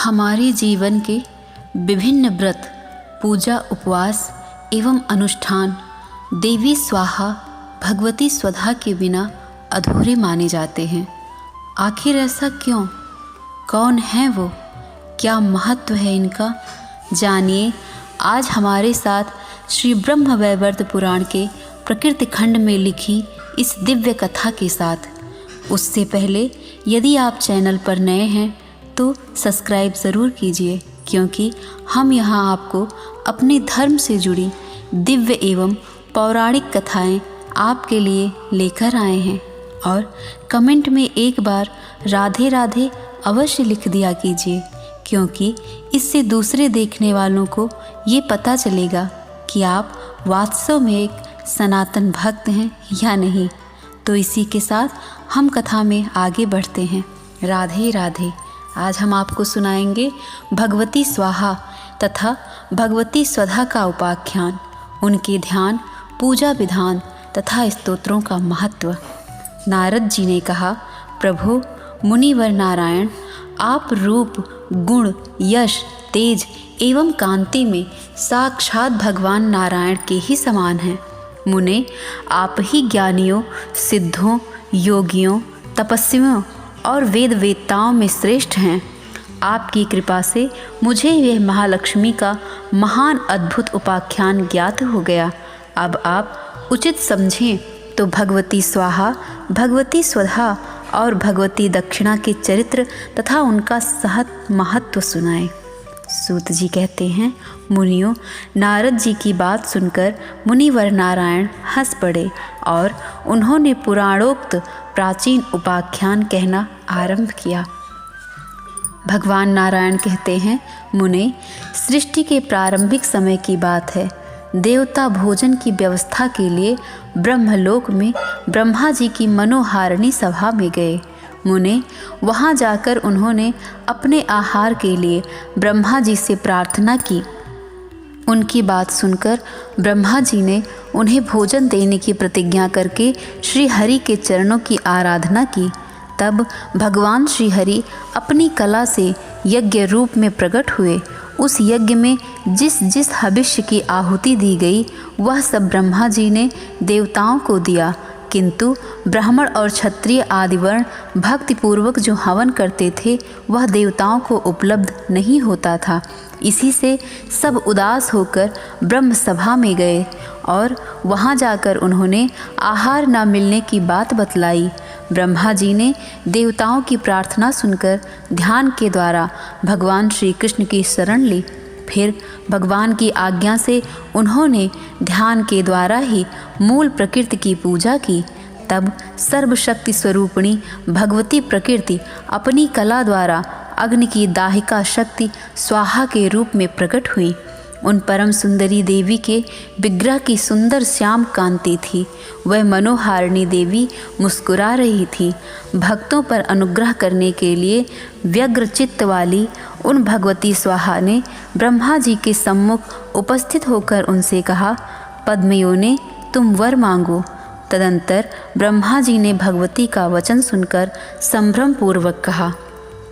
हमारे जीवन के विभिन्न व्रत, पूजा, उपवास एवं अनुष्ठान देवी स्वाहा, भगवती स्वधा के बिना अधूरे माने जाते हैं। आखिर ऐसा क्यों? कौन है वो? क्या महत्व है इनका? जानिए आज हमारे साथ श्री ब्रह्म वैवर्त पुराण के प्रकृति खंड में लिखी इस दिव्य कथा के साथ। उससे पहले यदि आप चैनल पर नए हैं तो सब्सक्राइब ज़रूर कीजिए, क्योंकि हम यहाँ आपको अपने धर्म से जुड़ी दिव्य एवं पौराणिक कथाएं आपके लिए लेकर आए हैं। और कमेंट में एक बार राधे राधे अवश्य लिख दिया कीजिए, क्योंकि इससे दूसरे देखने वालों को ये पता चलेगा कि आप वास्तव में एक सनातन भक्त हैं या नहीं। तो इसी के साथ हम कथा में आगे बढ़ते हैं। राधे राधे। आज हम आपको सुनाएंगे भगवती स्वाहा तथा भगवती स्वधा का उपाख्यान, उनके ध्यान, पूजा विधान तथा स्तोत्रों का महत्व। नारद जी ने कहा, प्रभु मुनिवर नारायण, आप रूप, गुण, यश, तेज एवं कांति में साक्षात भगवान नारायण के ही समान हैं। मुने, आप ही ज्ञानियों, सिद्धों, योगियों, तपस्वियों और वेद वेत्ताओं में श्रेष्ठ हैं। आपकी कृपा से मुझे यह महालक्ष्मी का महान अद्भुत उपाख्यान ज्ञात हो गया। अब आप उचित समझें तो भगवती स्वाहा, भगवती स्वधा और भगवती दक्षिणा के चरित्र तथा उनका सहत महत्व सुनाएं। सूत जी कहते हैं, मुनियों, नारद जी की बात सुनकर मुनिवर नारायण हंस पड़े और उन्होंने पुराणोक्त प्राचीन उपाख्यान कहना आरंभ किया। भगवान नारायण कहते हैं, मुने, सृष्टि के प्रारंभिक समय की बात है। देवता भोजन की व्यवस्था के लिए ब्रह्मलोक में ब्रह्मा जी की मनोहारिणी सभा में गए। मुने, वहाँ जाकर उन्होंने अपने आहार के लिए ब्रह्मा जी से प्रार्थना की। उनकी बात सुनकर ब्रह्मा जी ने उन्हें भोजन देने की प्रतिज्ञा करके श्री हरि के चरणों की आराधना की। तब भगवान श्री हरि अपनी कला से यज्ञ रूप में प्रकट हुए। उस यज्ञ में जिस जिस हविष्य की आहुति दी गई वह सब ब्रह्मा जी ने देवताओं को दिया, किंतु ब्राह्मण और क्षत्रिय आदि वर्ण भक्तिपूर्वक जो हवन करते थे वह देवताओं को उपलब्ध नहीं होता था। इसी से सब उदास होकर ब्रह्म सभा में गए और वहाँ जाकर उन्होंने आहार न मिलने की बात बतलाई। ब्रह्मा जी ने देवताओं की प्रार्थना सुनकर ध्यान के द्वारा भगवान श्री कृष्ण की शरण ली। फिर भगवान की आज्ञा से उन्होंने ध्यान के द्वारा ही मूल प्रकृति की पूजा की। तब सर्वशक्ति स्वरूपिणी भगवती प्रकृति अपनी कला द्वारा अग्नि की दाहिका शक्ति स्वाहा के रूप में प्रकट हुई। उन परम सुंदरी देवी के विग्रह की सुंदर श्याम कांति थी। वह मनोहारिणी देवी मुस्कुरा रही थी। भक्तों पर अनुग्रह करने के लिए व्यग्र चित्त वाली उन भगवती स्वाहा ने ब्रह्मा जी के सम्मुख उपस्थित होकर उनसे कहा, पद्मयोने, तुम वर मांगो। तदंतर ब्रह्मा जी ने भगवती का वचन सुनकर संभ्रम पूर्वक कहा।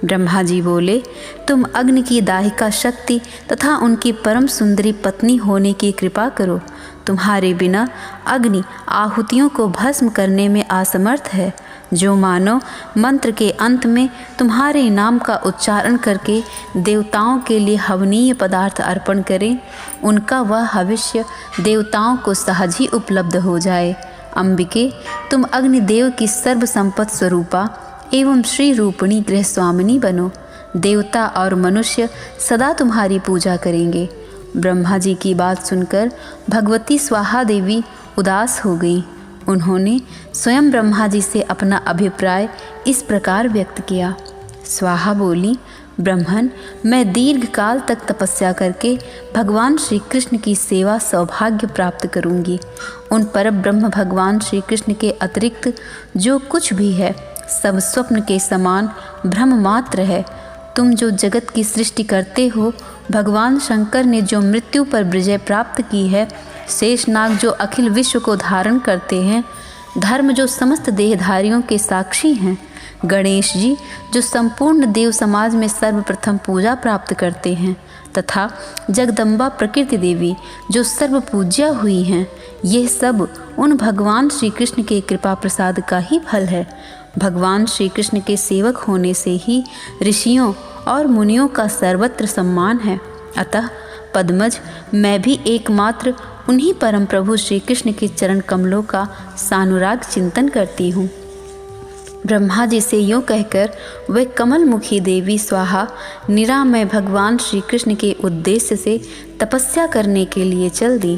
ब्रह्मा जी बोले, तुम अग्नि की दाहिका शक्ति तथा उनकी परम सुंदरी पत्नी होने की कृपा करो। तुम्हारे बिना अग्नि आहुतियों को भस्म करने में असमर्थ है। जो मानव मंत्र के अंत में तुम्हारे नाम का उच्चारण करके देवताओं के लिए हवनीय पदार्थ अर्पण करें, उनका वह हविष्य देवताओं को सहज ही उपलब्ध हो जाए। अंबिके, तुम अग्निदेव की सर्व संपत्त स्वरूपा एवं श्री रूपिणी गृह स्वामिनी बनो। देवता और मनुष्य सदा तुम्हारी पूजा करेंगे। ब्रह्मा जी की बात सुनकर भगवती स्वाहा देवी उदास हो गई। उन्होंने स्वयं ब्रह्मा जी से अपना अभिप्राय इस प्रकार व्यक्त किया। स्वाहा बोली, ब्रह्मन, मैं दीर्घ काल तक तपस्या करके भगवान श्री कृष्ण की सेवा सौभाग्य प्राप्त करूंगी। उन परब्रह्म भगवान श्री कृष्ण के अतिरिक्त जो कुछ भी है सब स्वप्न के समान भ्रम मात्र है। तुम जो जगत की सृष्टि करते हो, भगवान शंकर ने जो मृत्यु पर विजय प्राप्त की है, शेषनाग जो अखिल विश्व को धारण करते हैं, धर्म जो समस्त देहधारियों के साक्षी हैं, गणेश जी जो संपूर्ण देव समाज में सर्वप्रथम पूजा प्राप्त करते हैं, तथा जगदम्बा प्रकृति देवी जो सर्व पूज्या हुई हैं, यह सब उन भगवान श्री कृष्ण के कृपा प्रसाद का ही फल है। भगवान श्री कृष्ण के सेवक होने से ही ऋषियों और मुनियों का सर्वत्र सम्मान है। अतः पद्मज, मैं भी एकमात्र उन्हीं परम प्रभु श्री कृष्ण के चरण कमलों का सानुराग चिंतन करती हूँ। ब्रह्मा जी से यूँ कहकर वह कमलमुखी देवी स्वाहा निरामय भगवान श्री कृष्ण के उद्देश्य से तपस्या करने के लिए चल दी।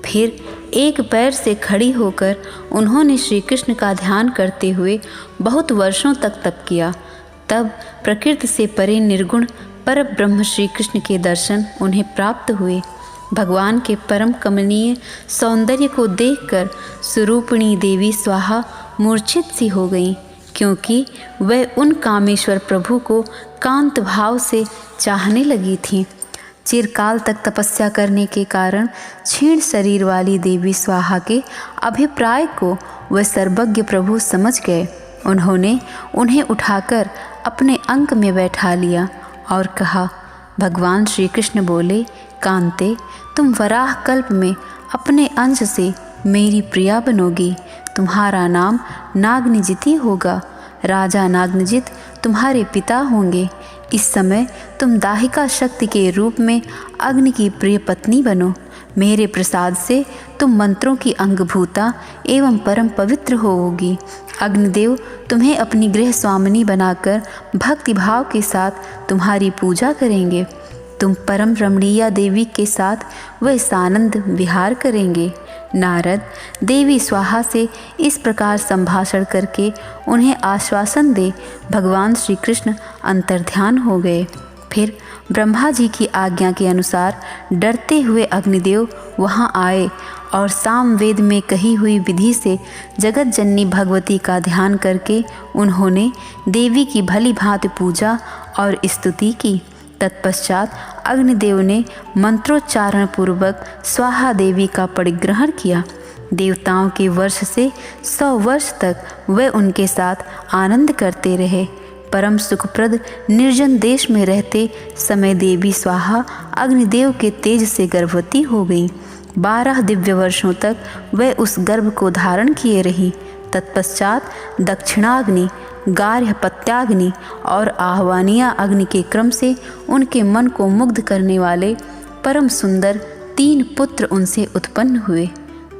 फिर एक पैर से खड़ी होकर उन्होंने श्री कृष्ण का ध्यान करते हुए बहुत वर्षों तक तप किया। तब प्रकृति से परे निर्गुण पर ब्रह्म श्री कृष्ण के दर्शन उन्हें प्राप्त हुए। भगवान के परम कमनीय सौंदर्य को देखकर स्वरूपिणी देवी स्वाहा मूर्छित सी हो गई, क्योंकि वह उन कामेश्वर प्रभु को कांत भाव से चाहने लगी थी। चिरकाल तक तपस्या करने के कारण क्षीण शरीर वाली देवी स्वाहा के अभिप्राय को वह सर्वज्ञ प्रभु समझ गए। उन्होंने उन्हें उठाकर अपने अंक में बैठा लिया और कहा, भगवान श्री कृष्ण बोले, कांते, तुम वराह कल्प में अपने अंश से मेरी प्रिया बनोगी। तुम्हारा नाम नागनिजिति होगा। राजा नागनिजित तुम्हारे पिता होंगे। इस समय तुम दाहिका शक्ति के रूप में अग्नि की प्रिय पत्नी बनो। मेरे प्रसाद से तुम मंत्रों की अंगभूता एवं परम पवित्र होगी। अग्निदेव तुम्हें अपनी गृह स्वामिनी बनाकर भक्ति भाव के साथ तुम्हारी पूजा करेंगे। तुम परम रमणीया देवी के साथ वह सानंद विहार करेंगे। नारद देवी स्वाहा से इस प्रकार संभाषण करके उन्हें आश्वासन दे भगवान श्री कृष्ण अंतर्ध्यान हो गए। फिर ब्रह्मा जी की आज्ञा के अनुसार डरते हुए अग्निदेव वहां आए और सामवेद में कही हुई विधि से जगत जननी भगवती का ध्यान करके उन्होंने देवी की भली भांति पूजा और स्तुति की। तत्पश्चात अग्निदेव ने मंत्रोच्चारण पूर्वक स्वाहा देवी का परिग्रहण किया। देवताओं के वर्ष से 100 वर्ष तक वे उनके साथ आनंद करते रहे। परम सुखप्रद निर्जन देश में रहते समय देवी स्वाहा अग्निदेव के तेज से गर्भवती हो गई। 12 दिव्य वर्षों तक वे उस गर्भ को धारण किए रही। तत्पश्चात दक्षिणाग्नि, गार्हपत्याग्नि और आह्वानिया अग्नि के क्रम से उनके मन को मुग्ध करने वाले परम सुंदर 3 पुत्र उनसे उत्पन्न हुए।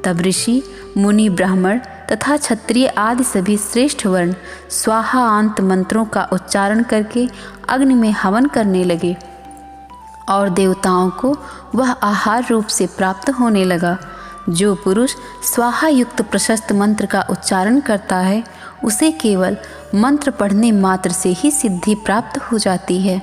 तब ऋषि, मुनि, ब्राह्मण तथा क्षत्रिय आदि सभी श्रेष्ठ वर्ण स्वाहा अंत मंत्रों का उच्चारण करके अग्नि में हवन करने लगे और देवताओं को वह आहार रूप से प्राप्त होने लगा। जो पुरुष स्वाहा युक्त प्रशस्त मंत्र का उच्चारण करता है, उसे केवल मंत्र पढ़ने मात्र से ही सिद्धि प्राप्त हो जाती है।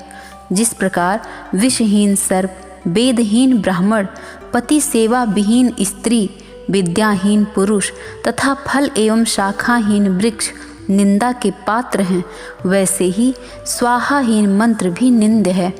जिस प्रकार विषहीन सर्प, वेदहीन ब्राह्मण, पति सेवा विहीन स्त्री, विद्याहीन पुरुष तथा फल एवं शाखाहीन वृक्ष निंदा के पात्र हैं, वैसे ही स्वाहाहीन मंत्र भी निंद्य है।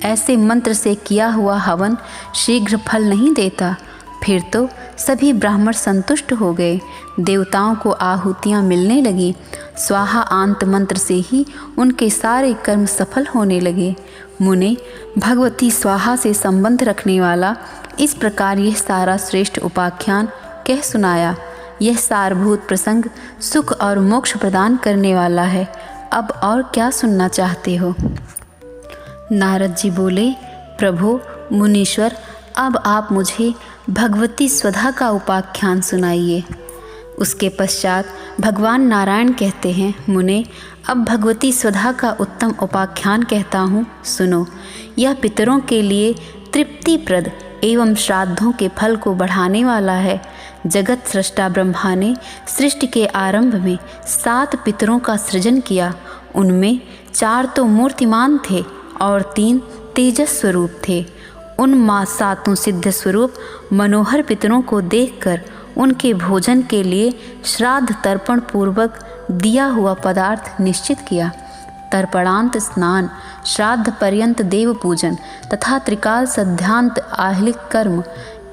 ऐसे मंत्र से किया हुआ हवन शीघ्र फल नहीं देता। फिर तो सभी ब्राह्मण संतुष्ट हो गए। देवताओं को आहुतियाँ मिलने लगी। स्वाहा आंत मंत्र से ही उनके सारे कर्म सफल होने लगे। मुने भगवती स्वाहा से संबंध रखने वाला इस प्रकार यह सारा श्रेष्ठ उपाख्यान कह सुनाया। यह सारभूत प्रसंग सुख और मोक्ष प्रदान करने वाला है। अब और क्या सुनना चाहते हो? नारद जी बोले, प्रभु मुनीश्वर, अब आप मुझे भगवती स्वधा का उपाख्यान सुनाइए। उसके पश्चात भगवान नारायण कहते हैं, मुने अब भगवती स्वधा का उत्तम उपाख्यान कहता हूँ, सुनो। यह पितरों के लिए तृप्तिप्रद एवं श्राद्धों के फल को बढ़ाने वाला है। जगत सृष्टा ब्रह्मा ने सृष्टि के आरंभ में 7 पितरों का सृजन किया। उनमें 4 तो मूर्तिमान थे और 3 तेजस स्वरूप थे। उन 7 सिद्ध स्वरूप मनोहर पितरों को देखकर उनके भोजन के लिए श्राद्ध तर्पण पूर्वक दिया हुआ पदार्थ निश्चित किया। तर्पणांत स्नान, श्राद्ध पर्यंत देव पूजन तथा त्रिकाल सध्यांत आहलिक कर्म,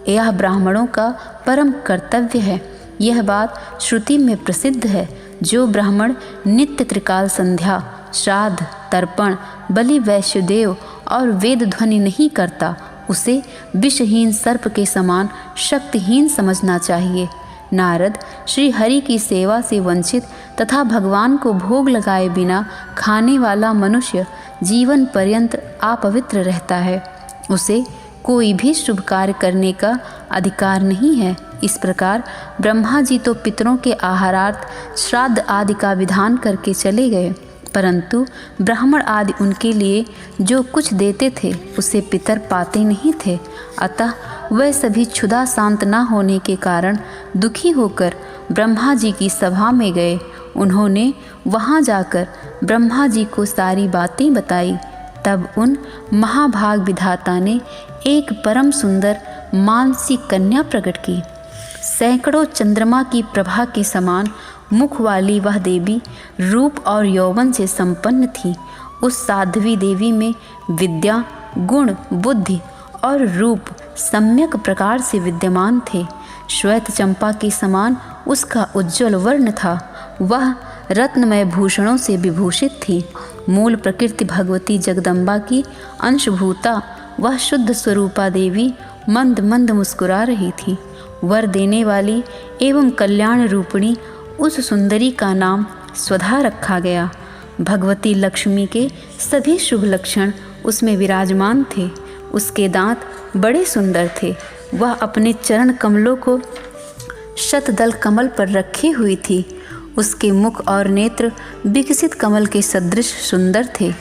यह ब्राह्मणों का परम कर्तव्य है। यह बात श्रुति में प्रसिद्ध है। जो ब्राह्मण नित्य त्रिकाल संध्या, श्राद्ध, तर्पण, बलि, वैश्यदेव और वेद ध्वनि नहीं करता, उसे विषहीन सर्प के समान शक्तिहीन समझना चाहिए। नारद श्री हरि की सेवा से वंचित तथा भगवान को भोग लगाए बिना खाने वाला मनुष्य जीवन पर्यंत अपवित्र रहता है। उसे कोई भी शुभ कार्य करने का अधिकार नहीं है। इस प्रकार ब्रह्मा जी तो पितरों के आहारार्थ श्राद्ध आदि का विधान करके चले गए, परंतु ब्राह्मण आदि उनके लिए जो कुछ देते थे उसे पितर पाते नहीं थे। अतः वह सभी क्षुधा शांत न होने के कारण दुखी होकर ब्रह्मा जी की सभा में गए। उन्होंने वहाँ जाकर ब्रह्मा जी को सारी बातें बताई। तब उन महाभाग विधाता ने एक परम सुंदर मानसी कन्या प्रकट की। सैकड़ों चंद्रमा की प्रभा के समान मुख वाली वह देवी रूप और यौवन से संपन्न थी। उस साध्वी देवी में विद्या, गुण, बुद्धि और रूप सम्यक प्रकार से विद्यमान थे। श्वेत चंपा के समान उसका उज्ज्वल वर्ण था। वह रत्नमय भूषणों से विभूषित थी। मूल प्रकृति भगवती जगदम्बा की अंशभूता वह शुद्ध स्वरूपा देवी मंद मंद मुस्कुरा रही थी। वर देने वाली एवं कल्याण रूपिणी उस सुंदरी का नाम स्वधा रखा गया। भगवती लक्ष्मी के सभी शुभ लक्षण उसमें विराजमान थे। उसके दांत बड़े सुंदर थे। वह अपने चरण कमलों को शतदल कमल पर रखी हुई थी। उसके मुख और नेत्र विकसित कमल के सदृश सुंदर थे।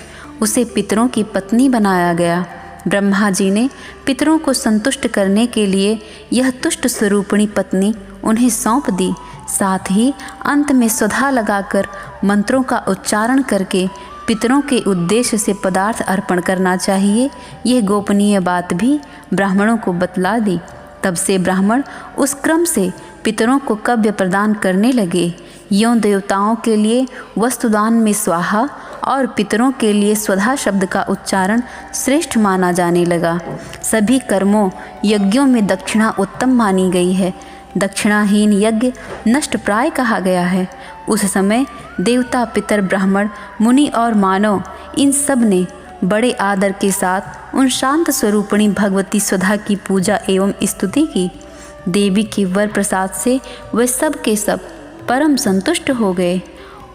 उसे पितरों की पत्नी बनाया गया। ब्रह्मा जी ने पितरों को संतुष्ट करने के लिए यह तुष्ट स्वरूपिणी पत्नी उन्हें सौंप दी। साथ ही अंत में स्वधा लगाकर मंत्रों का उच्चारण करके पितरों के उद्देश्य से पदार्थ अर्पण करना चाहिए, यह गोपनीय बात भी ब्राह्मणों को बतला दी। तब से ब्राह्मण उस क्रम से पितरों को कव्य प्रदान करने लगे। यों देवताओं के लिए वस्तुदान में स्वाहा और पितरों के लिए स्वधा शब्द का उच्चारण श्रेष्ठ माना जाने लगा। सभी कर्मों यज्ञों में दक्षिणा उत्तम मानी गई है। दक्षिणाहीन यज्ञ नष्ट प्राय कहा गया है। उस समय देवता, पितर, ब्राह्मण, मुनि और मानव इन सब ने बड़े आदर के साथ उन शांत स्वरूपिणी भगवती स्वधा की पूजा एवं स्तुति की। देवी के वर प्रसाद से वे सब के सब परम संतुष्ट हो गए।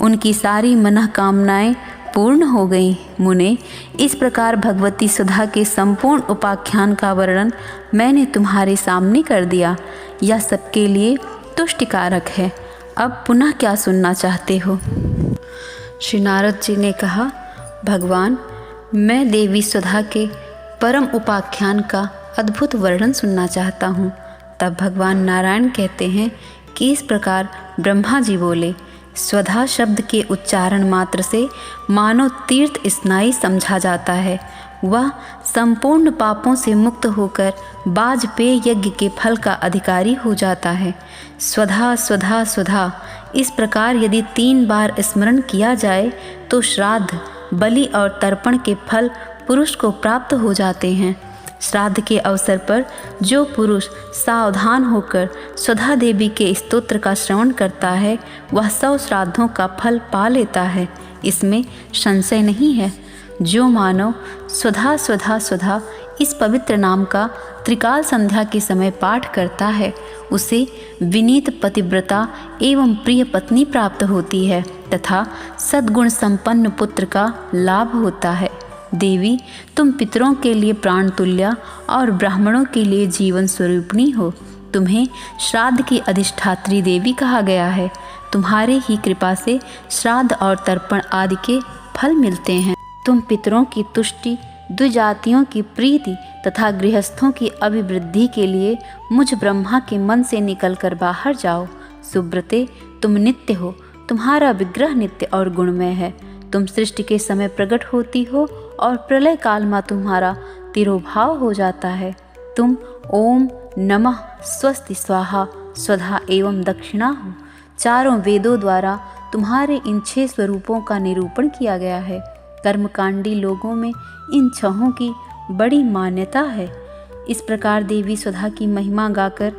उनकी सारी मनोकामनाएं पूर्ण हो गई। मुने, इस प्रकार भगवती सुधा के संपूर्ण उपाख्यान का वर्णन मैंने तुम्हारे सामने कर दिया। यह सबके लिए तुष्टिकारक है। अब पुनः क्या सुनना चाहते हो? श्री नारद जी ने कहा, भगवान, मैं देवी सुधा के परम उपाख्यान का अद्भुत वर्णन सुनना चाहता हूँ। तब भगवान नारायण कहते हैं कि इस प्रकार ब्रह्मा जी बोले, स्वधा शब्द के उच्चारण मात्र से मानो तीर्थ स्नायी समझा जाता है। वह संपूर्ण पापों से मुक्त होकर वाजपेय यज्ञ के फल का अधिकारी हो जाता है। स्वधा स्वधा स्वधा इस प्रकार यदि 3 बार स्मरण किया जाए तो श्राद्ध, बलि और तर्पण के फल पुरुष को प्राप्त हो जाते हैं। श्राद्ध के अवसर पर जो पुरुष सावधान होकर स्वधा देवी के स्तोत्र का श्रवण करता है वह 100 श्राद्धों का फल पा लेता है, इसमें संशय नहीं है। जो मानव स्वधा स्वधा स्वधा इस पवित्र नाम का त्रिकाल संध्या के समय पाठ करता है उसे विनीत पतिव्रता एवं प्रिय पत्नी प्राप्त होती है तथा सद्गुण संपन्न पुत्र का लाभ होता है। देवी, तुम पितरों के लिए प्राण तुल्या और ब्राह्मणों के लिए जीवन स्वरूपिणी हो। तुम्हें श्राद्ध की अधिष्ठात्री देवी कहा गया है। तुम्हारे ही कृपा से श्राद्ध और तर्पण आदि के फल मिलते हैं। तुम पितरों की तुष्टि, द्विजातियों की प्रीति तथा गृहस्थों की अभिवृद्धि के लिए मुझ ब्रह्मा के मन से निकलकर बाहर जाओ। सुब्रते, तुम नित्य हो। तुम्हारा विग्रह नित्य और गुणमय है। तुम सृष्टि के समय प्रकट होती हो और प्रलय काल में तुम्हारा तिरोभाव हो जाता है। तुम ओम नमः स्वस्ति स्वाहा स्वधा एवं दक्षिणा हो। चारों वेदों द्वारा तुम्हारे इन 6 स्वरूपों का निरूपण किया गया है। कर्मकांडी लोगों में इन 6 की बड़ी मान्यता है। इस प्रकार देवी स्वधा की महिमा गाकर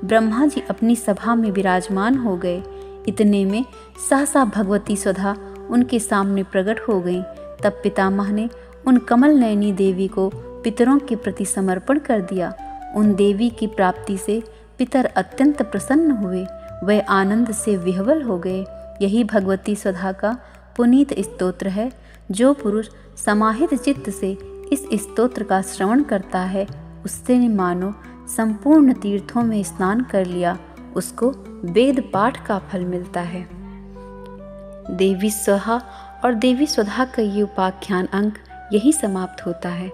ब्रह्मा जी अपनी सभा में विराजमान हो गए। इतने में सहसा भगवती स्वधा उनके सामने प्रकट हो गईं। तब पितामह ने उन कमल नयनी देवी को पितरों के प्रति समर्पण कर दिया। उन देवी की प्राप्ति से पितर अत्यंत प्रसन्न हुए, वह आनंद से विह्वल हो गए। यही भगवती स्वधा का पुनीत स्तोत्र है। जो पुरुष समाहित चित्त से इस स्तोत्र का श्रवण करता है, उससे मानो संपूर्ण तीर्थों में स्नान कर लिया, उसको वेद पाठ का फल मिलता है। देवी स्वाहा और देवी स्वधा का ये उपाख्यान अंक यही समाप्त होता है।